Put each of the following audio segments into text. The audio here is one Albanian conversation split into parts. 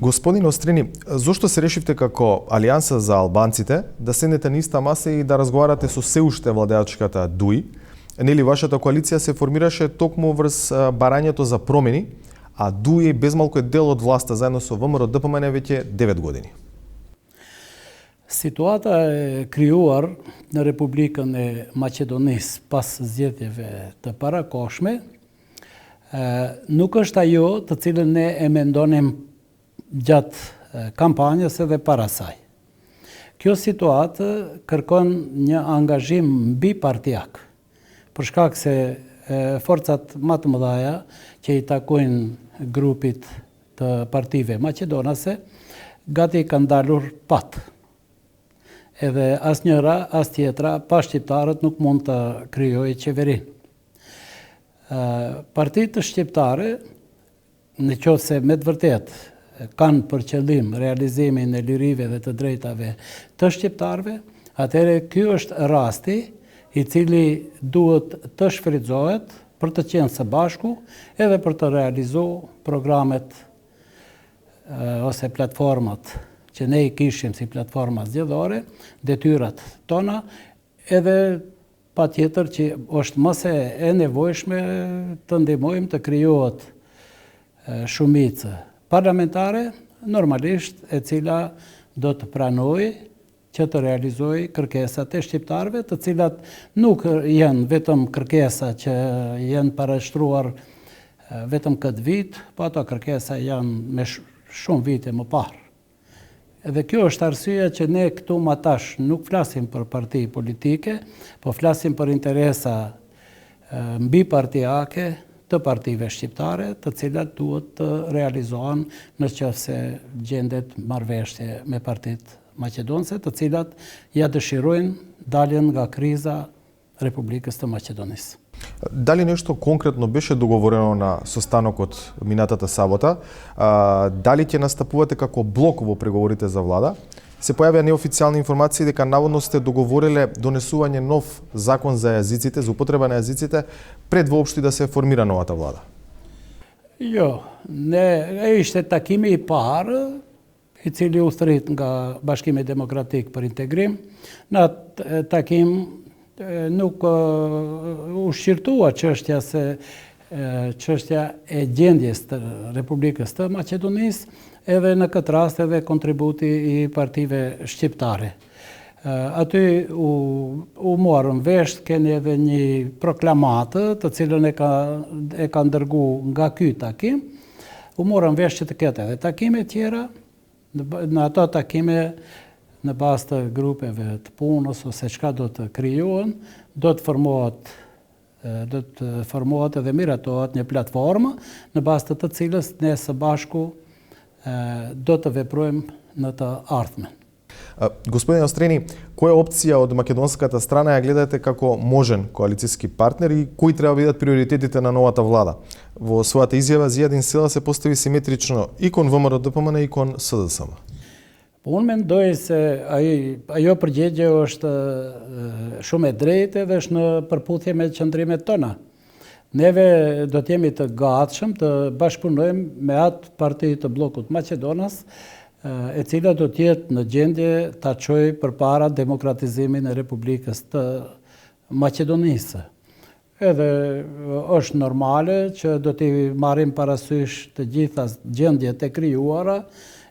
Господин Острини, зошто се решивте како Алијанса за албанците да седнете на иста маса и да разговарате со се уште владеачката ДУИ? Нели вашата коалиција се формираше токму врз барањето за промени, а ДУИ безмалку е дел од власта заедно со ВМРО ДПМН веќе 9 години. Situata e krijuar në Republikën e Maqedonisë pas zgjedhjeve të parakohshme nuk është ajo të cilën ne e mendonim gjatë kampanjës edhe para saj. Kjo situatë kërkon një angazhim mbipartijak, për shkak se forcat më të mëdha që i takojnë grupit të partive maqedonase gati kanë dalur pat. Edhe as njëra, as tjetra, pa shqiptarët nuk mund të krijojë qeverinë. Partitë shqiptare, në qoftë se me të vërtet kanë për qëllim realizimin e lirive dhe të drejtave të shqiptarëve, atëherë ky është rasti i cili duhet të shfrytëzohet për të qenë së bashku edhe për të realizuar programet ose platformat që ne i kishim si platforma zgjedhore, detyrat tona, edhe pa tjetër që është mëse e nevojshme të ndihmojmë të krijohet shumicë parlamentare, normalisht e cila do të pranojë që të realizojë kërkesat e shqiptarëve, të cilat nuk janë vetëm kërkesa që janë parashtruar vetëm këtë vit, po ato kërkesa janë me shumë vite më parë. Edhe kjo është arsyeja që ne këtu më tash nuk flasim për parti politike, po flasim për interesa mbipartijake të partive shqiptare, të cilat duhet të realizohen nëse gjendet marrëveshje me partitë maqedonëse, të cilat ja dëshirojnë daljen nga kriza Републикës të Мaqedonisë. Дали нешто конкретно беше договорено на состанокот минатата сабота? Дали ќе настапувате како блок во преговорите за влада? Се појавија неофицијални информации дека наводно сте договориле донесување нов закон за јазиците, за употреба на јазиците, пред воопшто да се формира новата влада. Jo, ne ishte takimi i parë i cili ushtrit nga Bashkimi Demokratik për Integrim. Në atë takim nuk u shqirtua çështja e gjendjes të Republikës të Maqedonisë, edhe në këtë rast edhe kontributi i partive shqiptare. Aty u morën vesh, keni edhe një proklamatë të cilën e ka ndërgu nga ky takim, u morën vesh që të ketë edhe takime tjera, në ato takime në bazë të grupeve të punës ose çka do të krijohen, do të formohet edhe miratohet një platformë në bazë të cilës ne së bashku do të veprojmë në të ardhmen. Господин Острени, која опција од македонската страна ја гледате како можен коалициски партнер и кои треба бидат приоритетите на новата влада? Во својата изјава Зијадин Села се постави симетрично и кон ВМРО ДПМН и кон СДСМ. Unë mendoj se ajo përgjigje është shumë e drejtë dhe është në përputhje me qëndrimet tona. Neve do të jemi të gatshëm të bashkëpunojmë me atë parti të bllokut Maqedonas, e cila do të jetë në gjendje ta çojë përpara demokratizimin e Republikës të Maqedonisë. Edhe është normale që do t'i marrim parasysh të gjitha gjendjet e krijuara,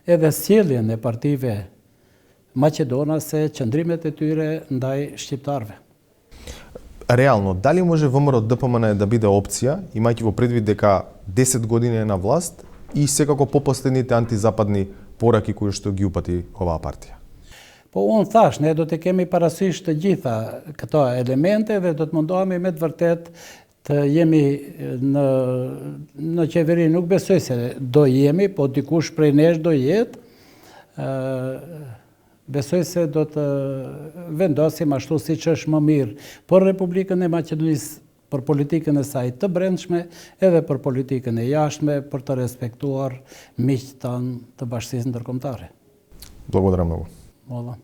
edhe sjelljen e partive maqedonase, qëndrimet e tyre ndaj shqiptarëve. Реално, дали може ВМРО ДПМН да биде опција, имајќи во предвид дека 10 години е на власт и секако попоследните антизападни пораки кои што ги упати оваа партија? Po unë thash, ne do të kemi parasysh të gjitha këto elemente dhe do të mundohemi me të vërtet të jemi në qeveri. Nuk besoj se do jemi, po dikush prej nesh do jetë. Besoj se do të vendosim ashtu si që është më mirë për Republikën e Maqedonisë, për politikën e saj të brendshme, edhe për politikën e jashtme, për të respektuar miqtë tanë të Bashkisë Ndërkombëtare. Благодарам многу. Molla.